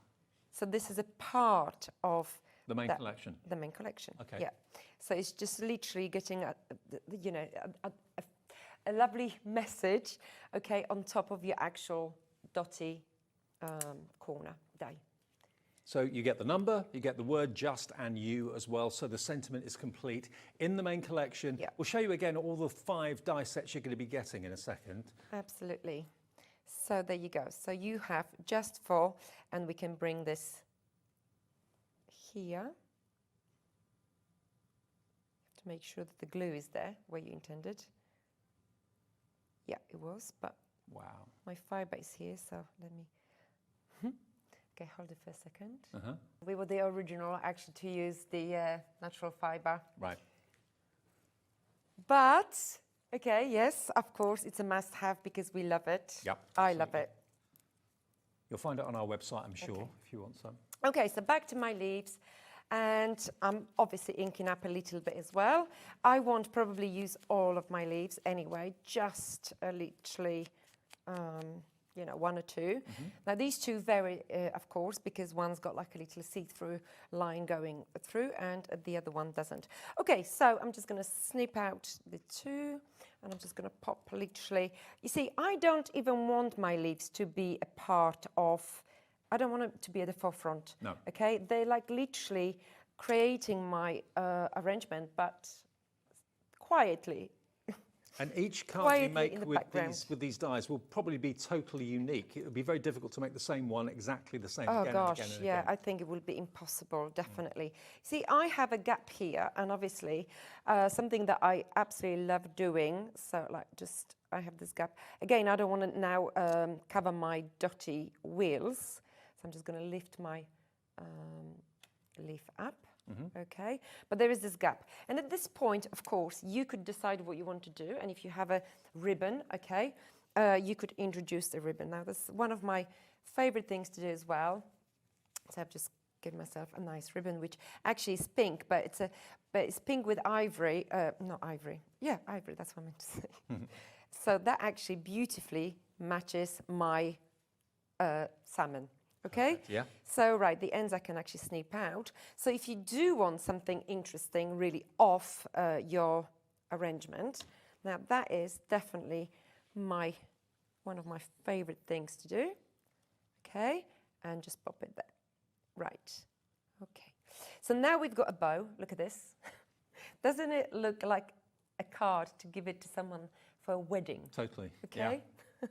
So this is a part of The main collection. The main collection. Okay. Yeah. So it's just literally getting you know, a lovely message, okay, on top of your actual dotty corner die. So you get the number, you get the word just and you as well, so the sentiment is complete. In the main collection, Yeah. we'll show you again all the 5 die sets you're going to be getting in a second. Absolutely. So there you go. So you have just 4, and we can bring this here. To make sure that the glue is there where you intended. Yeah, it was, but Wow. my fibre is here, so let me... Okay, hold it for a second. We were the original, actually, to use the natural fibre. Right. But, okay, yes, of course, it's a must-have because we love it. Yep, I love absolutely. it. You'll find it on our website, I'm sure, Okay. if you want some. Okay, so back to my leaves. And I'm obviously inking up a little bit as well. I won't probably use all of my leaves anyway, just literally, you know, 1 or 2. Now these 2 vary, of course, because one's got like a little see-through line going through and the other one doesn't. Okay, so I'm just going to snip out the 2 and I'm just going to pop literally. You see, I don't even want my leaves to be a part of, I don't want it to be at the forefront. No. Okay, they're like literally creating my arrangement, but quietly. And each card you Quietly make in the with background. these dies will probably be totally unique. It would be very difficult to make the same one exactly the same Oh again gosh, and again and yeah, again. I think it will be impossible, definitely. See, I have a gap here, and obviously something that I absolutely love doing, so like just, I have this gap. Again, I don't want to now cover my dotty wheels, so I'm just going to lift my leaf up. Okay, but there is this gap, and at this point, of course, you could decide what you want to do, and if you have a ribbon, okay, you could introduce the ribbon. Now, that's one of my favorite things to do as well. So I've just given myself a nice ribbon, which actually is pink, but it's pink with ivory, not ivory. Yeah, ivory. That's what I meant to say. So that actually beautifully matches my salmon. Okay? Perfect, yeah. So, right, the ends I can actually snip out. So if you do want something interesting, really off your arrangement, now that is definitely one of my favorite things to do. Okay? And just pop it there. Right. Okay. So now we've got a bow. Look at this. Doesn't it look like a card to give it to someone for a wedding? Totally. Okay? Yeah.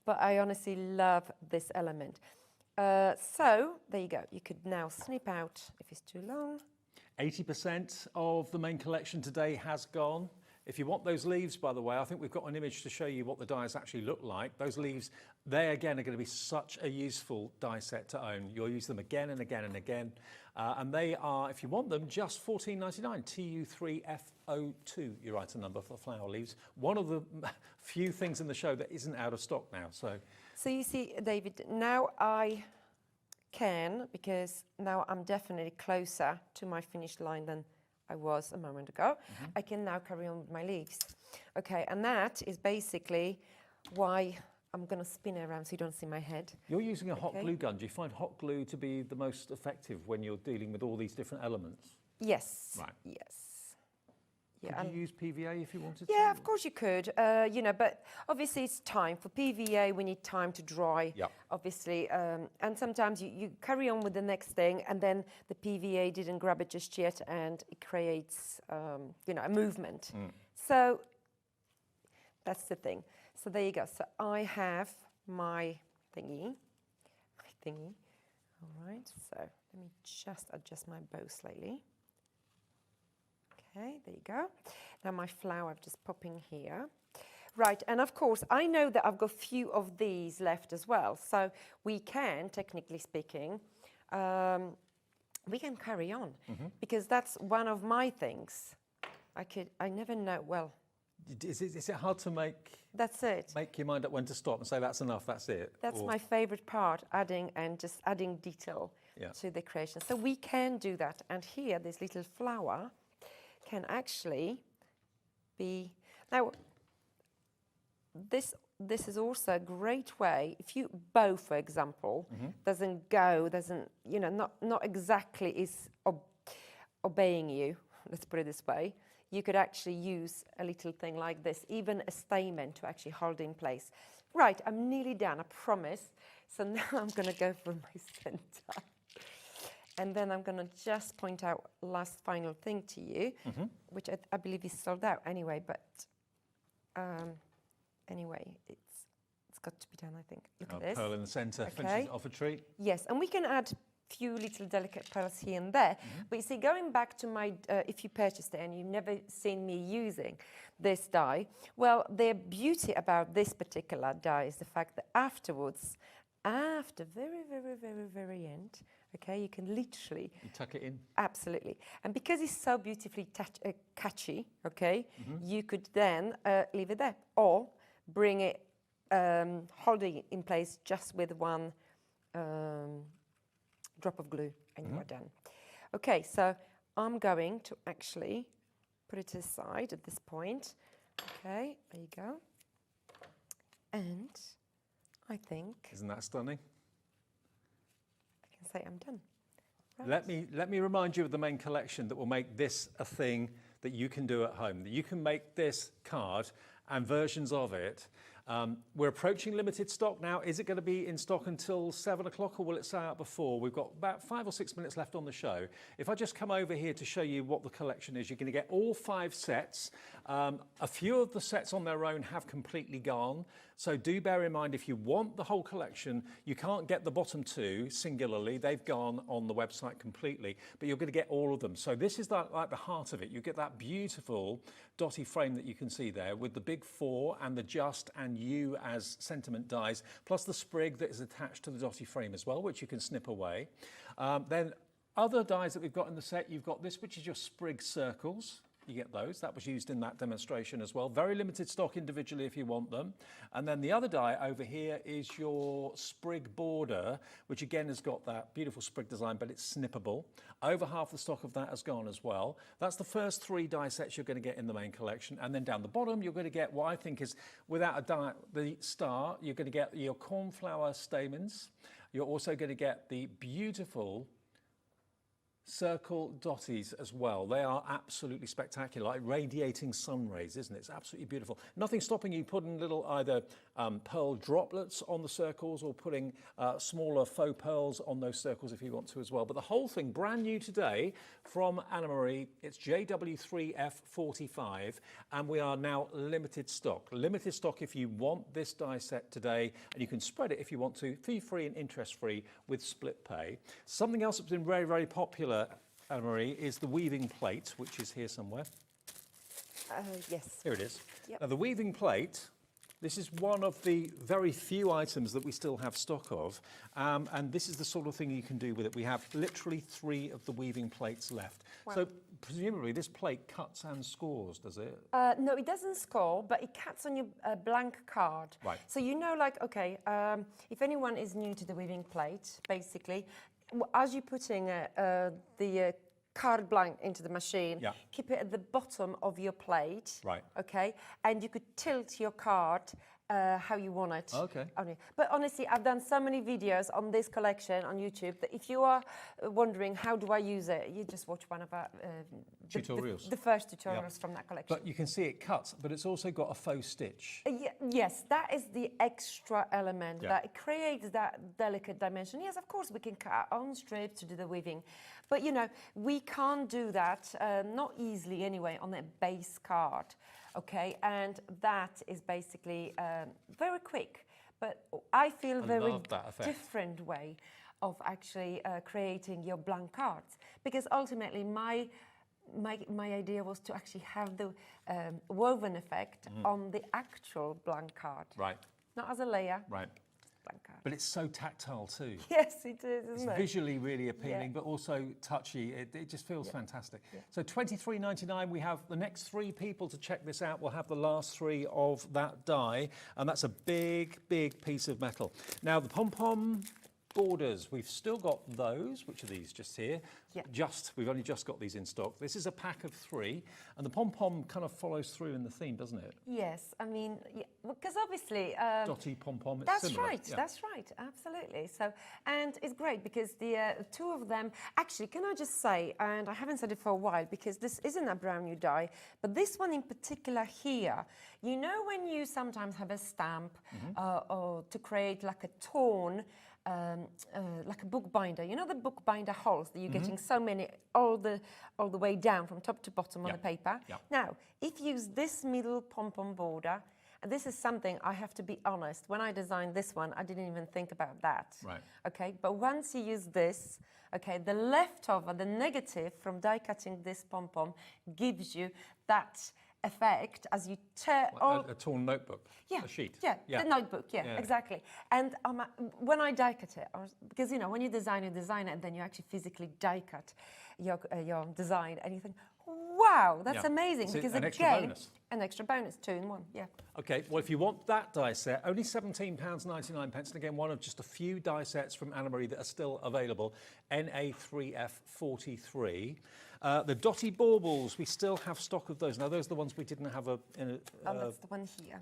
But I honestly love this element. So there you go. You could now snip out if it's too long. 80% of the main collection today has gone. If you want those leaves, by the way, I think we've got an image to show you what the dies actually look like. Those leaves, they again are going to be such a useful die set to own. You'll use them again and again and again. And they are, if you want them, just $14.99. TU3F02, you write a number for flower leaves. One of the few things in the show that isn't out of stock now. So you see, David, now I can, because now I'm definitely closer to my finished line than I was a moment ago. I can now carry on with my leaves. Okay, and that is basically why I'm going to spin it around so you don't see my head. You're using a hot Okay. glue gun. Do you find hot glue to be the most effective when you're dealing with all these different elements? Yes. Right. Yes. Yeah, Could you use PVA if you wanted yeah, to? of course you could, you know, but obviously it's time. For PVA, we need time to dry, Yep. obviously. And sometimes you carry on with the next thing and then the PVA didn't grab it just yet and it creates, you know, a movement. So that's the thing. So there you go. So I have my thingy. All right, so let me just adjust my bow slightly. Okay, there you go. Now my flower, I'm just popping here. Right, and of course, I know that I've got a few of these left as well. So we can, technically speaking, we can carry on because that's one of my things. I never know, well. Is it hard to make your mind up when to stop and say that's enough, that's it? That's my favorite part, adding detail to the creation. So we can do that. And here, this little flower can actually be, now this is also a great way, if you bow, for example, doesn't, you know, not exactly is obeying you, let's put it this way, you could actually use a little thing like this, even a stamen to actually hold in place. Right, I'm nearly done, I promise. So now I'm going to go for my center. And then I'm going to just point out last final thing to you, which I believe is sold out anyway, but anyway, it's got to be done, I think. Look at this. Pearl in the centre, Okay. finishes off a treat. Yes, and we can add few little delicate pearls here and there. But you see, going back to my, if you purchased it and you've never seen me using this die, well, the beauty about this particular die is the fact that afterwards, after very end, okay, you can literally... You tuck it in? Absolutely. And because it's so beautifully catchy, okay, you could then leave it there or bring it, holding it in place just with one drop of glue and you are done. Okay, so I'm going to actually put it to the side at this point. Okay, there you go. And I think... Isn't that stunning? I can say I'm done. Right. Let me remind you of the main collection that will make this a thing that you can do at home. That you can make this card and versions of it. We're approaching limited stock now. Is it going to be in stock until 7 o'clock or will it sell out before? We've got about 5 or 6 minutes left on the show. If I just come over here to show you what the collection is, you're going to get all 5 sets. A few of the sets on their own have completely gone. So do bear in mind, if you want the whole collection, you can't get the bottom 2 singularly. They've gone on the website completely, but you're going to get all of them. So this is like the heart of it. You get that beautiful dotty frame that you can see there with the big 4 and the just and you as sentiment dies, plus the sprig that is attached to the dotty frame as well, which you can snip away. Then other dies that we've got in the set, you've got this, which is your sprig circles. You get those. That was used in that demonstration as well. Very limited stock individually if you want them. And then the other die over here is your sprig border, which again has got that beautiful sprig design, but it's snippable. Over half the stock of that has gone as well. That's the first 3 die sets you're going to get in the main collection. And then down the bottom, you're going to get what I think is, without a doubt, the star. You're going to get your cornflower stamens. You're also going to get the beautiful circle dotties as well. They are absolutely spectacular, like radiating sun rays, isn't it? It's absolutely beautiful. Nothing stopping you putting little either pearl droplets on the circles or putting smaller faux pearls on those circles if you want to as well. But the whole thing brand new today from Anna Marie. It's JW3F45 and we are now limited stock. Limited stock if you want this die set today, and you can spread it if you want to, fee-free and interest-free with split pay. Something else that's been very, very popular, Anna Marie, is the weaving plate, which is here somewhere. Yes. Here it is. Yep. Now the weaving plate, this is one of the very few items that we still have stock of, and this is the sort of thing you can do with it. We have literally 3 of the weaving plates left. Wow. So presumably this plate cuts and scores, does it? No, it doesn't score, but it cuts on your blank card. Right. So you know, like, okay, if anyone is new to the weaving plate, basically, as you're putting the card blank into the machine, Yeah. keep it at the bottom of your plate. Right. Okay, and you could tilt your card how you want it. Okay. But honestly, I've done so many videos on this collection on YouTube that if you are wondering how do I use it, you just watch one of our tutorials. The first tutorials from that collection. But you can see it cuts, but it's also got a faux stitch. Yes, that is the extra element that it creates that delicate dimension. Yes, of course, we can cut our own strips to do the weaving, but you know, we can't do that, not easily anyway, on a base card. Okay, and that is basically very quick, but I feel very different way of actually creating your blank cards, because ultimately my idea was to actually have the woven effect on the actual blank card. Right. Not as a layer. Right. Blank card. But it's so tactile too. Yes, it is, isn't it? It's visually really appealing, but also touchy. It just feels fantastic. Yeah. So $23.99, we have the next 3 people to check this out. We'll have the last 3 of that die, and that's a big, big piece of metal. Now, the pom-pom borders, we've still got those, which are these just here. Yeah. We've only just got these in stock. This is a pack of 3, and the pom-pom kind of follows through in the theme, doesn't it? Yes, I mean, because obviously... Dotty pom-pom, it's that's similar. right, that's right, absolutely. So, and it's great because the 2 of them, actually, can I just say, and I haven't said it for a while because this isn't a brand new die, but this one in particular here, you know when you sometimes have a stamp or to create like a torn, like a bookbinder, you know the bookbinder holes that you're getting so many all the way down from top to bottom on the paper. Now, if you use this middle pom-pom border, and this is something I have to be honest, when I designed this one, I didn't even think about that. Right. Okay, but once you use this, okay, the leftover, the negative from die cutting this pom-pom gives you that effect as you tear a torn notebook, a sheet. The notebook, exactly. And when I die cut it, because you know when you design it and then you actually physically die cut your design and you think, wow, that's amazing, because an again, an extra bonus, 2 in 1, Okay, well, if you want that die set, only £17.99, and again, one of just a few die sets from Anna Marie that are still available, NA3F43. The dotty baubles, we still have stock of those. Now, those are the ones we didn't have that's the one here.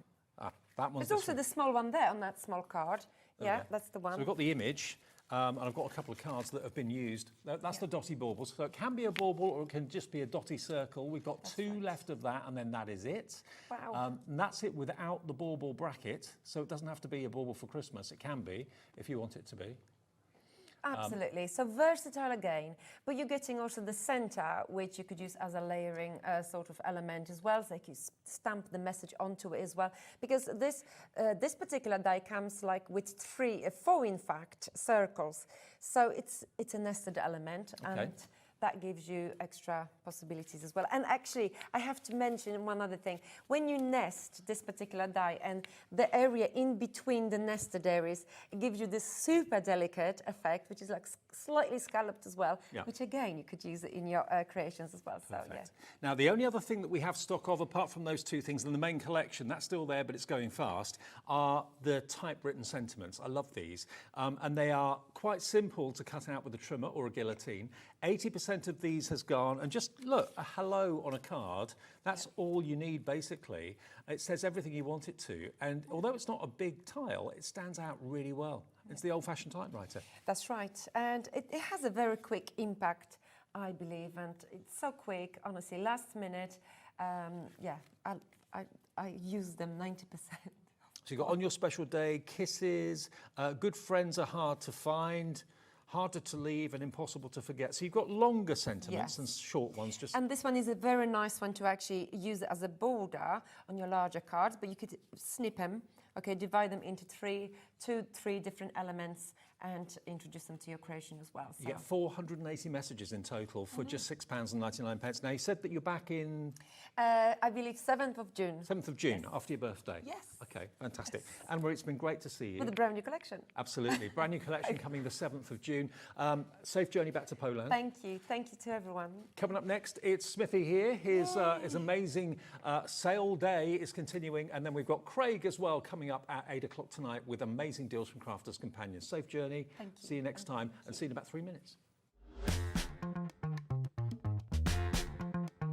That one's There's also the small one there on that small card. That's the one. So we've got the image. And I've got a couple of cards that have been used. That's the dotty baubles. So it can be a bauble or it can just be a dotty circle. We've got 2 left of that, and then that is it. Wow. And that's it without the bauble bracket. So it doesn't have to be a bauble for Christmas. It can be if you want it to be. Absolutely. So versatile again, but you're getting also the center, which you could use as a layering sort of element as well. So you can stamp the message onto it as well. Because this particular die comes like with 4 in fact, circles. So it's a nested element. Okay. And that gives you extra possibilities as well. And actually, I have to mention one other thing. When you nest this particular die and the area in between the nested areas, it gives you this super delicate effect, which is like slightly scalloped as well, which again, you could use it in your creations as well. So, Now, the only other thing that we have stock of, apart from those 2 things in the main collection, that's still there, but it's going fast, are the typewritten sentiments. I love these. And they are quite simple to cut out with a trimmer or a guillotine. 80% of these has gone, and just look, a hello on a card, that's all you need basically. It says everything you want it to, and although it's not a big tile, it stands out really well. It's the old-fashioned typewriter. That's right, and it has a very quick impact, I believe, and it's so quick, honestly, last minute. I use them 90%. So you've got on your special day, kisses, good friends are hard to find, harder to leave and impossible to forget. So you've got longer sentiments and short ones. And this one is a very nice one to actually use as a border on your larger cards, but you could snip them, divide them into 3 different elements and introduce them to your creation as well. So. You get 480 messages in total for just £6.99. Now, you said that you're back in... I believe 7th of June. 7th of June, after your birthday? Yes. Okay, fantastic. Anne-Marie, it's been great to see you. With a brand new collection. Absolutely. Brand new collection coming the 7th of June. Safe journey back to Poland. Thank you. Thank you to everyone. Coming up next, it's Smithy here. His amazing sale day is continuing. And then we've got Craig as well coming up at 8 o'clock tonight with amazing deals from Crafters Companions. Safe journey. Thank you. See you next time and see you in about 3 minutes.